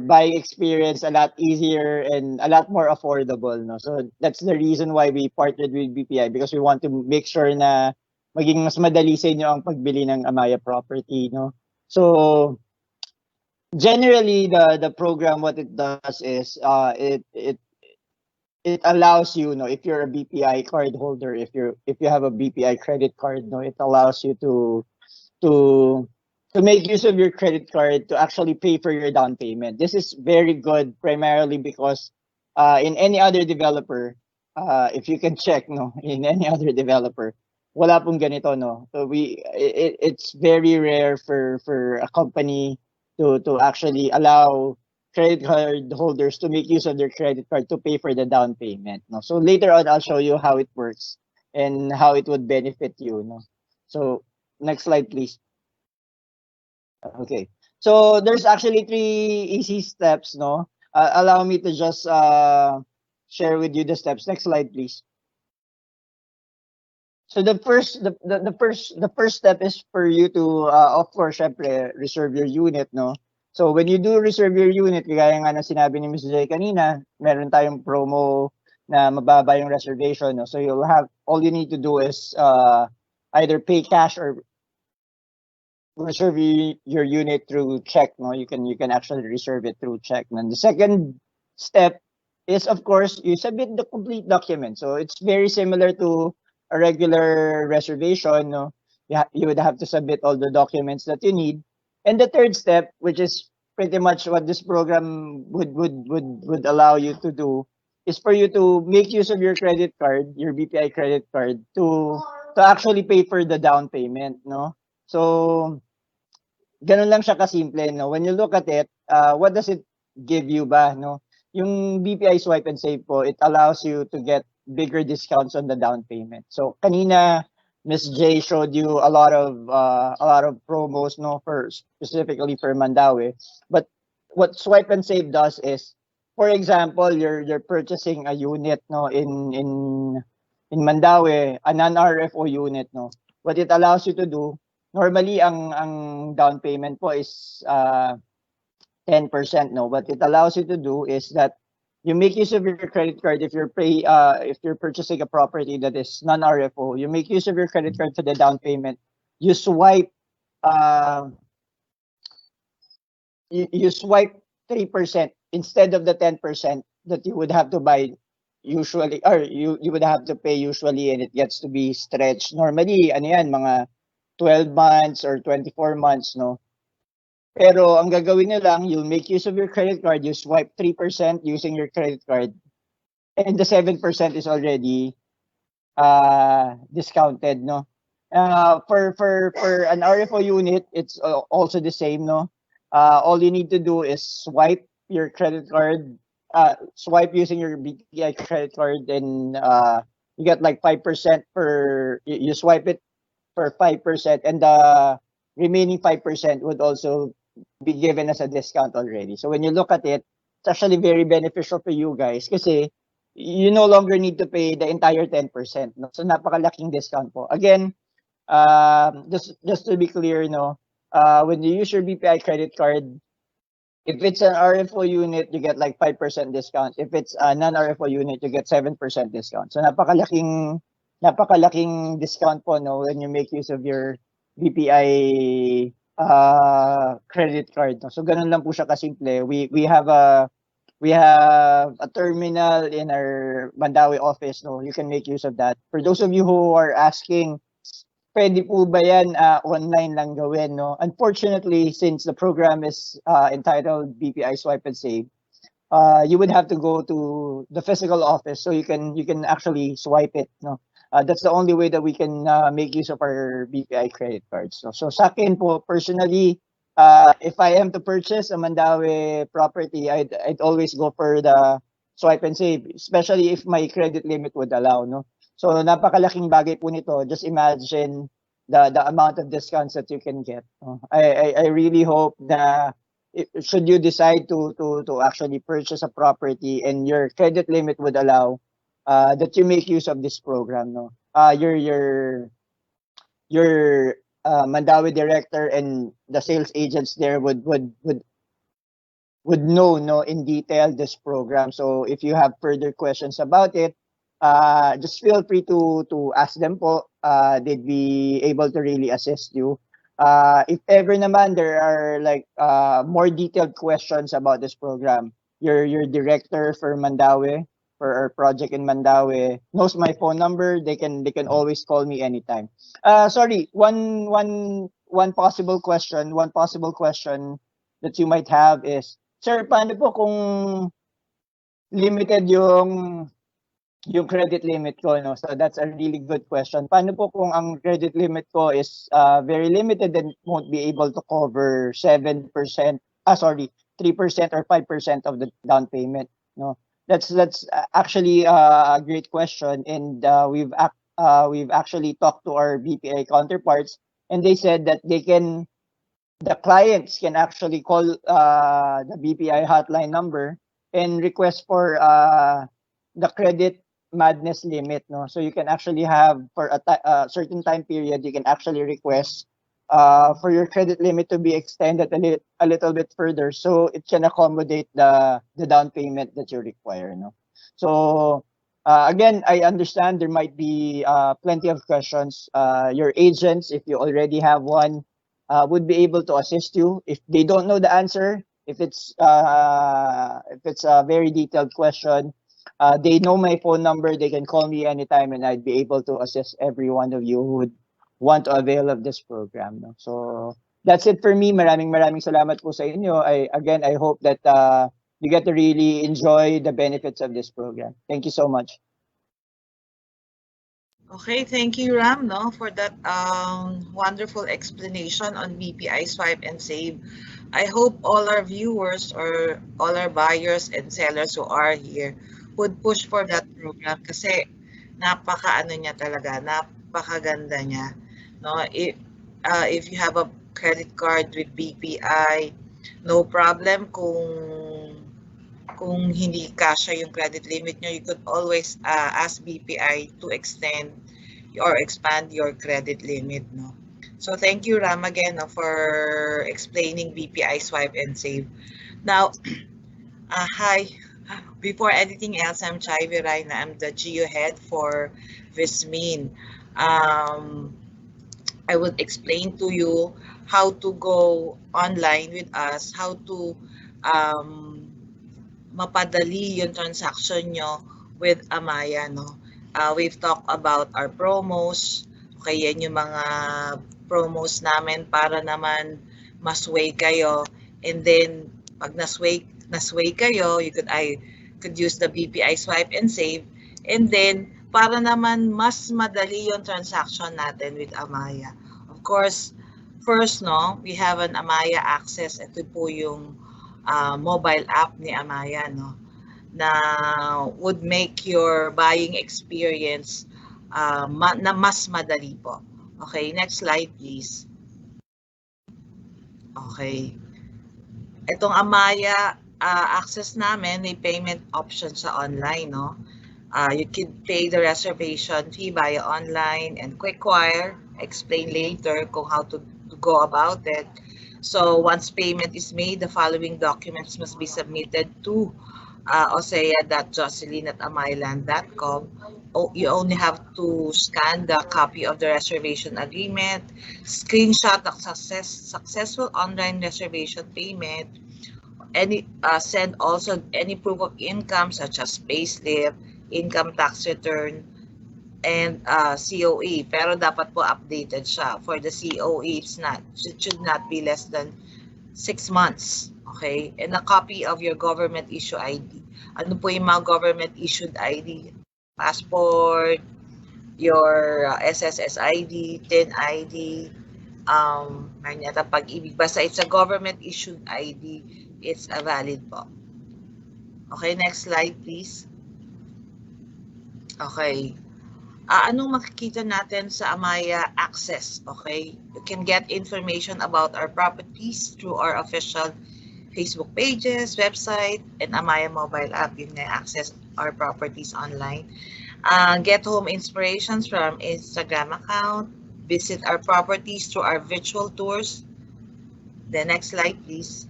buying experience a lot easier and a lot more affordable, no. So that's the reason why we partnered with BPI, because we want to make sure na maging mas madali sa inyo ang pagbili ng Amaia property, no. So generally, the program, what it does is it allows you, if you're a BPI card holder, if you have a BPI credit card, it allows you to make use of your credit card to actually pay for your down payment. This is very good, primarily because in any other developer, if you can check, in any other developer, wala pong ganito, no. So it's very rare for a company to actually allow credit card holders to make use of their credit card to pay for the down payment, no. So later on, I'll show you how it works and how it would benefit you, no. So next slide, please. Okay. So there's actually 3 easy steps, no. Allow me to just share with you the steps. Next slide, please. So the first step is for you to of course, syempre, reserve your unit, no. So when you do reserve your unit, kaya nga na sinabi ni Ms. J kanina, meron tayong promo na mababa yung reservation, no. So all you need to do is either pay cash or reserve your unit through check, no. You can actually reserve it through check. And the second step is, of course, you submit the complete document. So it's very similar to a regular reservation, no. You would have to submit all the documents that you need. And the third step, which is pretty much what this program would allow you to do, is for you to make use of your credit card, your BPI credit card, to actually pay for the down payment, no. So ganun lang siya kasimple, no. When you look at it, what does it give you ba, no? Yung BPI Swipe and Save po, it allows you to get bigger discounts on the down payment. So kanina, Ms. J showed you a lot of promos, no, for specifically for Mandaue. But what Swipe and Save does is, for example, you're purchasing a unit, no, in Mandaue, a non-RFO unit, no. What it allows you to do, normally ang down payment po is 10%, no. What it allows you to do is that you make use of your credit card if you're purchasing a property that is non-RFO. You make use of your credit card for the down payment. You swipe you swipe 3% instead of the 10% that you would have to buy usually, or you would have to pay usually, and it gets to be stretched. Normally, ano yan, mga 12 months or 24 months, no. Pero ang gagawin nyo lang, you'll make use of your credit card, you swipe 3% using your credit card, and the 7% is already discounted, no? For an RFO unit, it's also the same, no? All you need to do is swipe your credit card, swipe using your BPI credit card, and you get like 5% per, you swipe it for 5%, and the remaining 5% would also be given as a discount already. So when you look at it, it's actually very beneficial for you guys kasi you no longer need to pay the entire 10%. No? So napakalaking discount po. Again, just to be clear, no, when you use your BPI credit card, if it's an RFO unit, you get like 5% discount. If it's a non-RFO unit, you get 7% discount. So napakalaking discount po, no, when you make use of your BPI credit card. No? So ganun lang po siya kasimple. We have a terminal in our Mandaue office. No, you can make use of that. For those of you who are asking, pwede po ba yan online lang gawin, no? Unfortunately, since the program is entitled BPI Swipe and Save, you would have to go to the physical office so you can actually swipe it, no? That's the only way that we can make use of our BPI credit cards. No? So sa akin po, personally, if I am to purchase a Mandaue property, I'd always go for the swipe and save, especially if my credit limit would allow, no? So napakalaking bagay po nito. Just imagine the amount of discounts that you can get. I really hope na should you decide to actually purchase a property and your credit limit would allow, that you make use of this program, no? Your Mandaue director and the sales agents there would know, no, in detail this program. So if you have further questions about it, just feel free to ask them po. They'd be able to really assist you. If ever naman there are like more detailed questions about this program, your director for Mandaue, for our project in Mandaue, knows my phone number. They can always call me anytime. Sorry, one possible question that you might have is, sir, paano po kung limited yung credit limit ko, no? So that's a really good question. Paano po kung ang credit limit ko is very limited and won't be able to cover 7%, 3% or 5% of the down payment, no? That's actually a great question, and we've actually talked to our BPI counterparts, and they said that the clients can actually call the BPI hotline number and request for the credit madness limit, no? So you can actually have, for a certain time period, you can actually request for your credit limit to be extended a little bit further, so it can accommodate the down payment that you require, no? So again, I understand there might be plenty of questions. Your agents, if you already have one, would be able to assist you if they don't know the answer. If it's a very detailed question, they know my phone number. They can call me anytime, and I'd be able to assist every one of you who would want to avail of this program. No? So that's it for me. Maraming salamat po sa inyo. I hope that you get to really enjoy the benefits of this program. Thank you so much. Okay, thank you, Ram, no, for that wonderful explanation on BPI Swipe and Save. I hope all our viewers or all our buyers and sellers who are here would push for that program kasi napaka-ano niya talaga, napakaganda niya. No? If you have a credit card with BPI, no problem kung hindi kasya yung credit limit nyo, you could always ask BPI to extend or expand your credit limit, no? So thank you, Ram, again, no, for explaining BPI Swipe and Save. Now, hi. Before anything else, I'm Chai Virayna. I'm the Geo Head for Vismin. I would explain to you how to go online with us, how to mapadali yung transaction nyo with Amaia, no? We've talked about our promos. Okay, yan yung mga promos namin para naman masway kayo. And then, pag nasway kayo, I could use the BPI swipe and save. And then, para naman mas madali yung transaction natin with Amaia. Of course, first, no, we have an Amaia Access. Ito po yung mobile app ni Amaia, no, na would make your buying experience na mas madali po. Okay, next slide please. Okay. Itong Amaia Access namin, may payment option sa online, no? You can pay the reservation fee via online and quick wire. Explain later kung how to go about it. So once payment is made, the following documents must be submitted to osea.jocelyn@amailand.com. You only have to scan the copy of the reservation agreement, screenshot the successful online reservation payment, send also any proof of income such as payslip, income tax return, and COE. Pero dapat po updated siya. For the COE, it should not be less than 6 months. Okay? And a copy of your government issue ID. Ano po yung mga government issued ID? Passport, your SSS ID, TIN ID, Marinata Pag-ibig. Basta it's a government issued ID, it's a valid po. Okay, next slide please. Okay. Anong makikita natin sa Amaia Access? Okay, you can get information about our properties through our official Facebook pages, website, and Amaia mobile app. You can access our properties online. Get home inspirations from Instagram account. Visit our properties through our virtual tours. The next slide, please.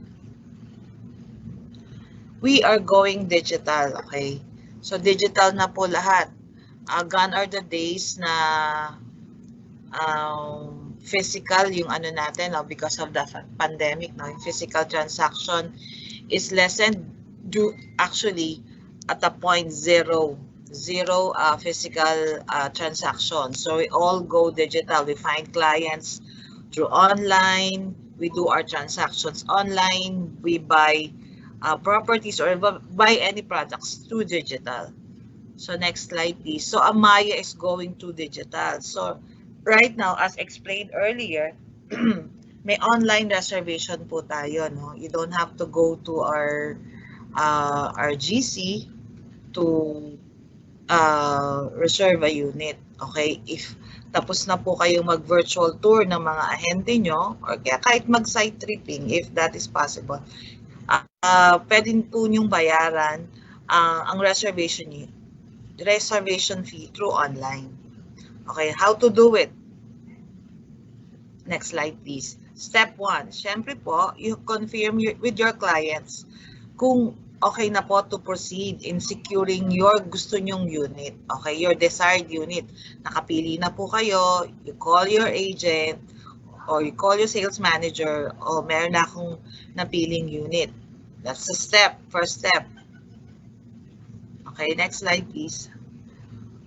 We are going digital, okay? So digital na po lahat. Gone are the days na physical yung ano natin, no, because of the pandemic, no, yung physical transaction is lessened actually at a point zero physical transaction. So we all go digital. We find clients through online. We do our transactions online. We buy properties or buy any products through digital. So next slide please. So Amaia is going to digital. So right now, as explained earlier, may online reservation po tayo, no? You don't have to go to our GC to reserve a unit. Okay? If tapos na po kayong mag-virtual tour ng mga ahente nyo, or kaya kahit mag-site tripping, if that is possible, pwede po nyong bayaran ang reservation fee through online. Okay, how to do it? Next slide, please. Step 1, syempre po, you confirm with your clients kung okay na po to proceed in securing your gusto nyong unit. Okay, your desired unit. Nakapili na po kayo, you call your agent, or you call your sales manager, o meron na akong napiling unit. That's the first step. Okay, next slide please.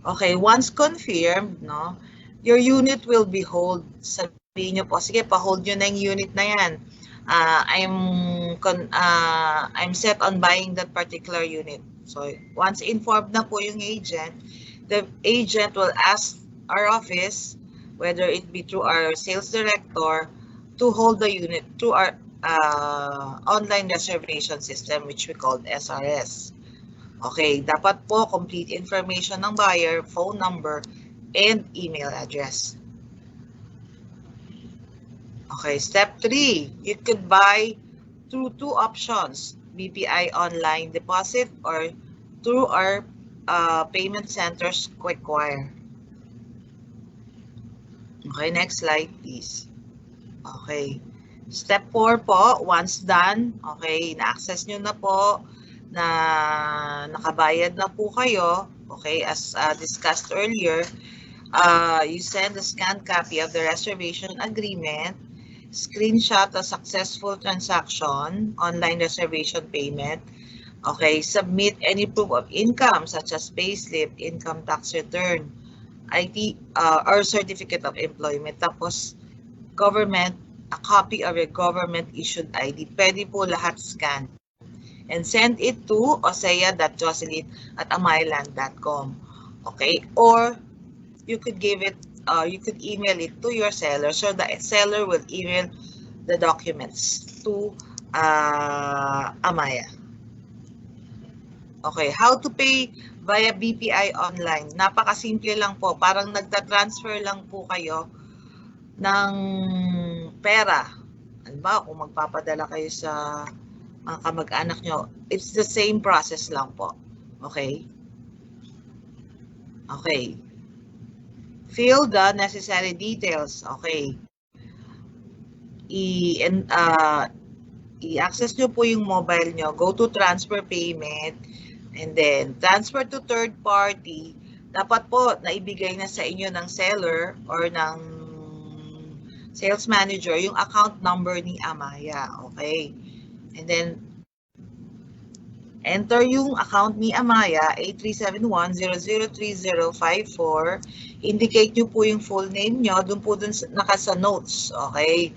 Okay, once confirmed, no, your unit will be hold. Sabihin nyo po, sige, pa-hold nyo na yung unit na yan. I'm set on buying that particular unit. So once informed na po yung agent, the agent will ask our office, whether it be through our sales director, to hold the unit through our online reservation system, which we call SRS. Okay, dapat po complete information ng buyer, phone number, and email address. Okay, step 3, you could buy through 2 options, BPI online deposit or through our payment centers quick wire. Okay, next slide please. Okay, step 4 po, once done, okay, na-access nyo na po, na nakabayad na po kayo, okay, as discussed earlier, you send a scanned copy of the reservation agreement, screenshot a successful transaction, online reservation payment, okay, submit any proof of income such as payslip, income tax return, IT, or certificate of employment, tapos government a copy of your government-issued ID. Pwede po lahat scan. And send it to osea.jocelyn@amailand.com. Okay? Or you could give it, you could email it to your seller, so the seller will email the documents to Amaia. Okay, how to pay via BPI online. Napakasimple lang po. Parang nagta-transfer lang po kayo ng pera. Halimbawa, kung magpapadala kayo sa mga kamag-anak nyo, it's the same process lang po. Okay? Okay. Fill the necessary details. Okay. I-access nyo po yung mobile nyo. Go to transfer payment. And then, transfer to third party. Dapat po, naibigay na sa inyo ng seller or ng sales manager yung account number ni Amaia. Okay. And then, enter yung account ni Amaia, 8371003054. Indicate nyo po yung full name nyo. Doon po dun nakasa notes. Okay.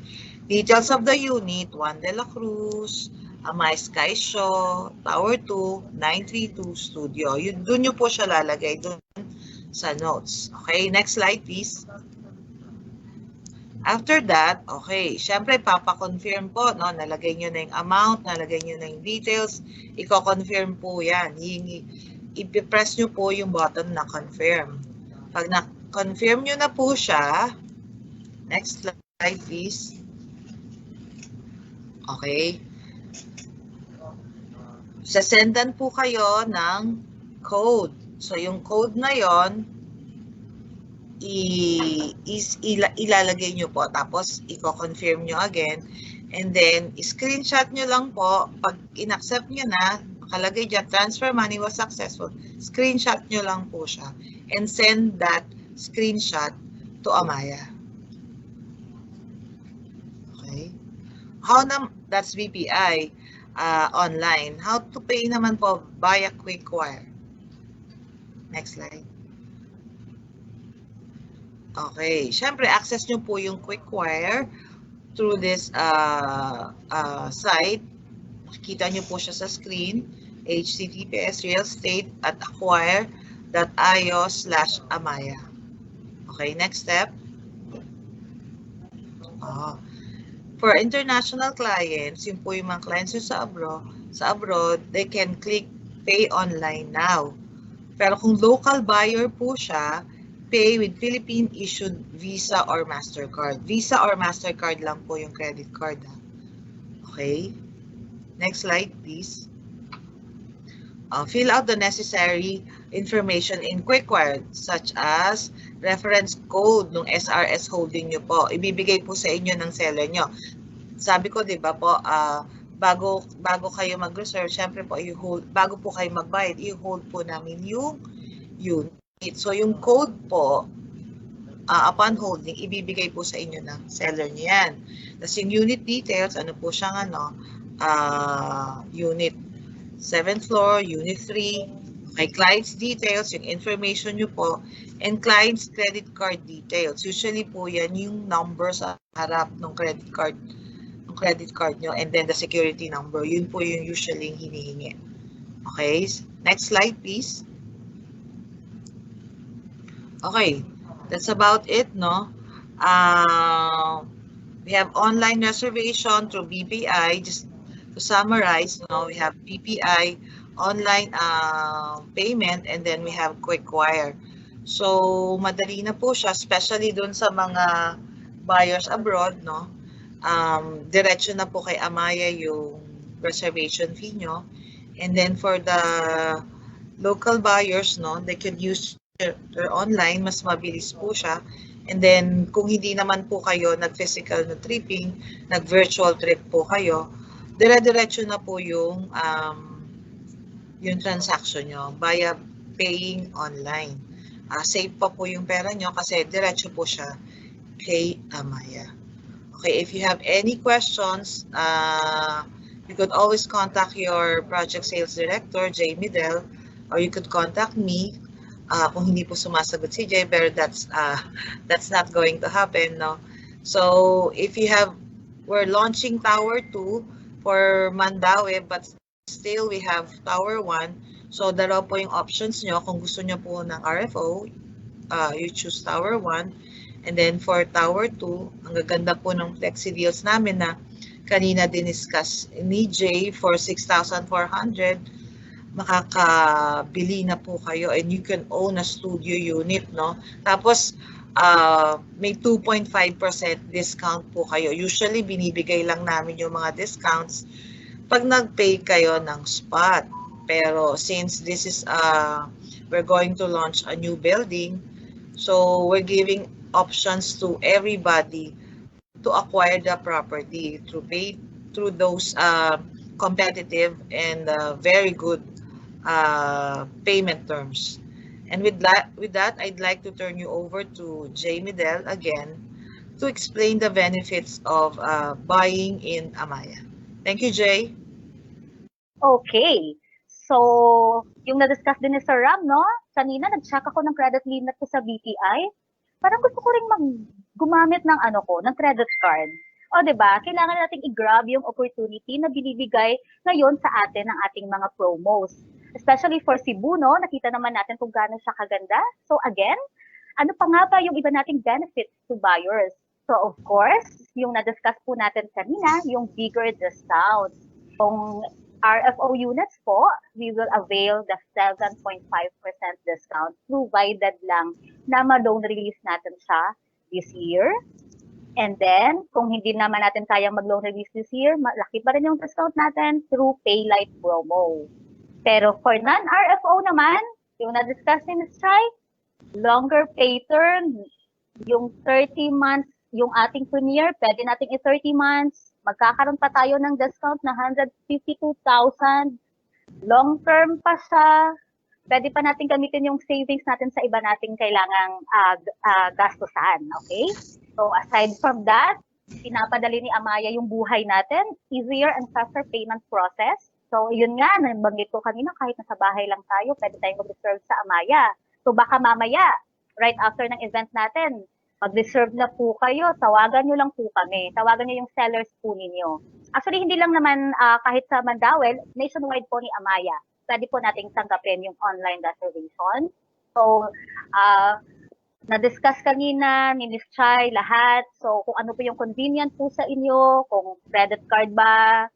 Details of the unit, Juan de la Cruz, Amaya Sky Show, Tower 2, 932 Studio. Doon nyo po siya lalagay doon sa notes. Okay, next slide please. After that, okay, syempre papa-confirm po, no? Nalagay nyo na yung amount, nalagay nyo na yung details, i-confirm po yan. I-press nyo po yung button na confirm. Pag na-confirm nyo na po siya, next slide please. Okay. Sasendan po kayo ng code. So yung code na yon, ilalagay nyo po, tapos i-confirm nyo again, and then screenshot nyo lang po. Pag in-accept nyo na, nakalagay dyan, transfer money was successful, screenshot nyo lang po siya and send that screenshot to Amaia. Okay, that's BPI online. How to pay naman po via quick wire. Next slide. Okay, syempre access nyo po yung quick wire through this site. Makikita nyo po siya sa screen, https://acquire.io/Amaia. Okay, next step. For international clients, yun po yung mga clients nyo sa abroad, they can click pay online now. Pero kung local buyer po siya, pay with Philippine-issued Visa or MasterCard. Visa or MasterCard lang po yung credit card. Okay? Next slide, please. Fill out the necessary information in QuickWire, such as reference code ng SRS holding nyo po. Ibibigay po sa inyo ng seller nyo. Sabi ko, di ba po, bago kayo mag-reserve, syempre po, bago po kayo magbayad, i-hold po namin yung unit. So, yung code po, upon holding, ibibigay po sa inyo ng seller niyo yan. Tapos yung unit details, ano po siyang unit 7th floor, unit 3, okay, client's details, yung information nyo po, and client's credit card details. Usually po yan yung number sa harap ng credit card nyo, and then the security number. Yun po yung usually hinihingi. Okay, next slide please. Okay, that's about it, no? We have online reservation through BPI. Just to summarize, no, we have BPI online payment, and then we have quick wire. So, madali na po siya, especially dun sa mga buyers abroad, no? Diretso na po kay Amaia yung reservation fee nyo. And then for the local buyers, no, they could use their online, mas mabilis po siya. And then, kung hindi naman po kayo nag-physical na tripping, nag-virtual trip po kayo, dire-diretso na po yung transaction nyo via paying online. Safe pa po yung pera nyo kasi diretso po siya kay Amaia. Okay, if you have any questions, you could always contact your project sales director, Jay Midel, or you could contact me. Kung hindi po sumasagot si Jay, pero that's not going to happen, no? So if you have we're launching Tower 2 for Mandaue, but still we have Tower 1. So, dalawa po yung options nyo. Kung gusto nyo po ng RFO, you choose Tower 1. And then for Tower 2, ang gaganda po ng flexi deals namin na kanina diniscuss ni Jay for 6,400, makakabili na po kayo and you can own a studio unit, no? Tapos, may 2.5% discount po kayo. Usually, binibigay lang namin yung mga discounts pag nag-pay kayo ng spot. Pero since this is, we're going to launch a new building, so we're giving options to everybody to acquire the property through those competitive and very good payment terms. And with that, I'd like to turn you over to Jay Midel again to explain the benefits of buying in Amaia. Thank you, Jay. Okay. So, yung na-discuss din ni Sir Ram, no? Kanina, nag-check ako ng credit limit ko sa BPI. Parang gusto ko rin gumamit ng ng credit card. O, di ba? Kailangan nating i-grab yung opportunity na binibigay ngayon sa atin ng ating mga promos. Especially for Cebu, no? Nakita naman natin kung gaano siya kaganda. So, again, ano pa nga ba yung iba nating benefits to buyers? So, of course, yung na-discuss po natin kanina, yung bigger discounts. Kung RFO units po, we will avail the 7.5% discount provided lang na ma-loan release natin siya this year. And then, kung hindi naman natin kayang mag-loan release this year, malaki pa rin yung discount natin through Paylight promo. Pero for non-RFO naman, yung na-discuss ni Ms. Chai, longer pay term, yung 30 months, yung ating premier, pwede nating i-30 months, magkakaroon pa tayo ng discount na 152,000. Long term pa siya. Pwede pa natin gamitin yung savings natin sa iba nating kailangang gastusan. Okay? So aside from that, pinapadali ni Amaia yung buhay natin, easier and faster payment process. So yun nga, nabanggit ko kanina, kahit nasa bahay lang tayo, pwede tayong mag-reserve sa Amaia. So baka mamaya, right after ng event natin, mag-reserve na po kayo, tawagan nyo lang po kami. Tawagan nyo yung sellers po ninyo. Actually, hindi lang naman kahit sa Mandaue, nationwide po ni Amaia. Pwede po nating tanggapin yung online reservation. So, na-discuss kanina ni Ms. Chai lahat. So, kung ano po yung convenient po sa inyo, kung credit card ba.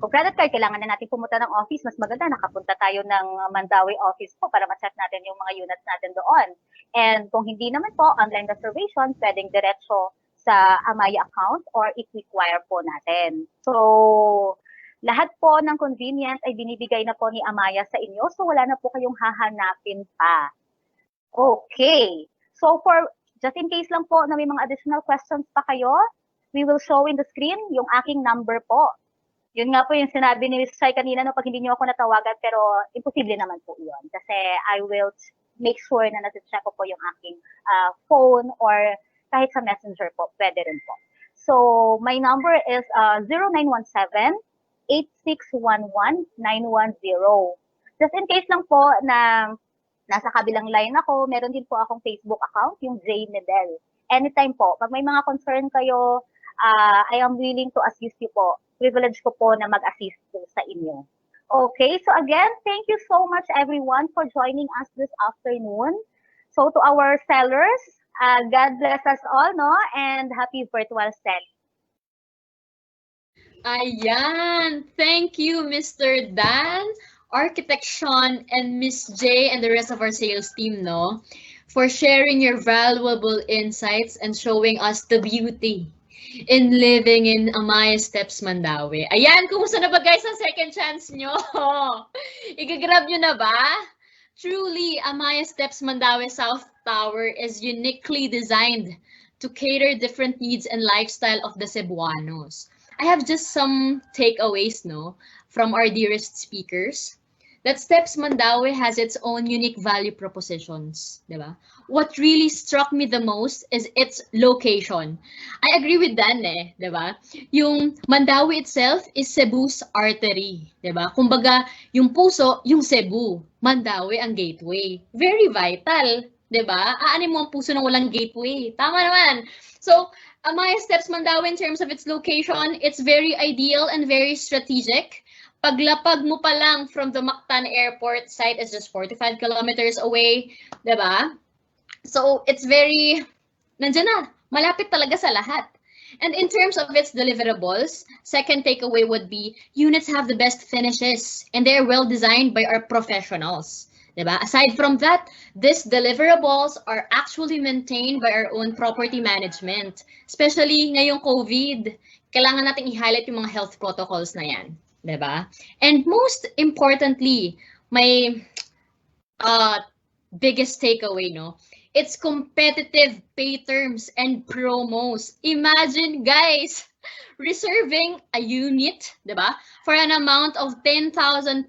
Kung credit card, kailangan na natin pumunta ng office. Mas maganda, nakapunta tayo ng Mandaue office po para ma-check natin yung mga units natin doon. And kung hindi naman po, online reservation, pwedeng diretso sa Amaia account or i-require po natin. So, lahat po ng convenient ay binibigay na po ni Amaia sa inyo. So, wala na po kayong hahanapin pa. Okay. So, just in case lang po na may mga additional questions pa kayo, we will show in the screen yung aking number po. Yun nga po yung sinabi ni Ms. Chai kanina, no, pag hindi niyo ako natawagan, pero imposible naman po yun. Kasi I will make sure na nasi-check ko po yung aking phone or kahit sa messenger po, pwede rin po. So, my number is 0917-8611-910. Just in case lang po na nasa kabilang line ako, meron din po akong Facebook account, yung J Medel. Anytime po, pag may mga concern kayo, I am willing to assist you po. Privilege ko po na mag-assist po sa inyo. Okay, so again, thank you so much everyone for joining us this afternoon. So to our sellers, God bless us all, no? And happy virtual sale. Ayan! Thank you, Mr. Dan, Architect Sean, and Miss J, and the rest of our sales team, no? For sharing your valuable insights and showing us the beauty in living in Amaia Steps, Mandaue. Ayan, kumusta na ba guys ang second chance nyo? Igagrab nyo na ba? Truly, Amaia Steps Mandaue South Tower is uniquely designed to cater different needs and lifestyle of the Cebuanos. I have just some takeaways, no, from our dearest speakers. That Steps Mandaue has its own unique value propositions, diba? What really struck me the most is its location. I agree with Dan, diba? Yung Mandaue itself is Cebu's artery, diba? Kumbaga, yung puso, yung Cebu, Mandaue ang gateway. Very vital, 'Diba? Aanin mo ang puso ng walang gateway. Tama naman. So, Amaia Steps Mandaue, in terms of its location, it's very ideal and very strategic. Paglapag mo pa lang from the Mactan Airport site is just 45 kilometers away, 'di ba? So, it's very, nandiyan na, malapit talaga sa lahat. And in terms of its deliverables, second takeaway would be units have the best finishes and they're well designed by our professionals. Diba? Aside from that, these deliverables are actually maintained by our own property management. Especially ngayong COVID, kailangan natin i-highlight yung mga health protocols na yan. Diba? And most importantly, my biggest takeaway, no? It's competitive pay terms and promos. Imagine, guys, reserving a unit, diba, for an amount of 10,000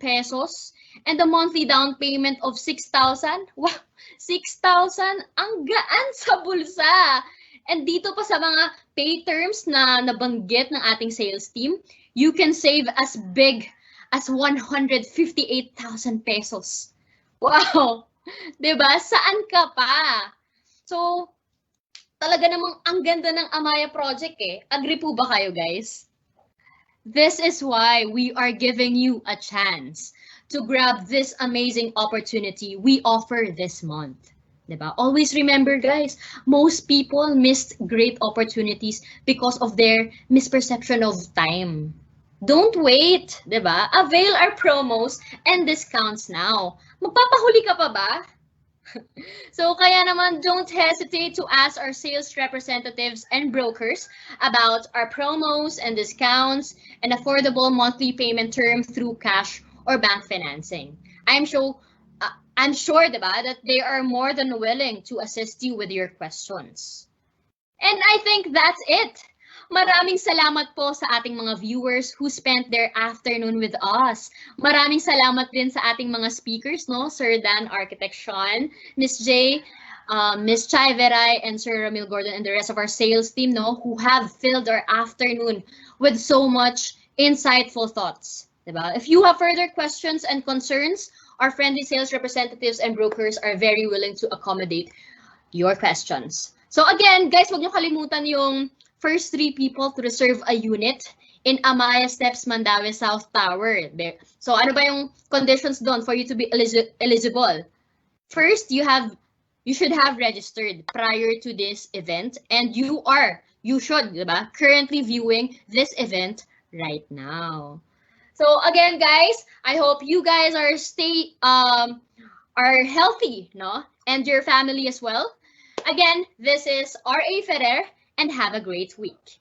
pesos and a monthly down payment of 6,000. Wow, 6,000? Ang gaan sa bulsa. And dito pa sa mga pay terms na nabanggit ng ating sales team, you can save as big as 158,000 pesos. Wow! 'Di ba? Saan ka pa? So, talaga namang ang ganda ng Amaia project eh. Agree po ba kayo, guys? This is why we are giving you a chance to grab this amazing opportunity we offer this month. 'Di ba? Always remember, guys, most people missed great opportunities because of their misperception of time. Don't wait, 'di ba? Avail our promos and discounts now. Magpapahuli ka pa ba? So kaya naman, don't hesitate to ask our sales representatives and brokers about our promos and discounts and affordable monthly payment term through cash or bank financing. I'm sure, diba, that they are more than willing to assist you with your questions. And I think that's it. Maraming salamat po sa ating mga viewers who spent their afternoon with us. Maraming salamat din sa ating mga speakers, no? Sir Dan, Architect Sean, Miss J, Miss Chai Veray, and Sir Ramil Gordon, and the rest of our sales team, no? Who have filled our afternoon with so much insightful thoughts. Diba? If you have further questions and concerns, our friendly sales representatives and brokers are very willing to accommodate your questions. So again, guys, huwag niyo kalimutan yung first 3 people to reserve a unit in Amaia Steps Mandaue South Tower. So ano ba yung conditions doon for you to be eligible? First, you should have registered prior to this event, and you should, diba, currently viewing this event right now. So again, guys, I hope you guys are healthy, no? And your family as well. Again, this is R.A. Ferrer, and have a great week.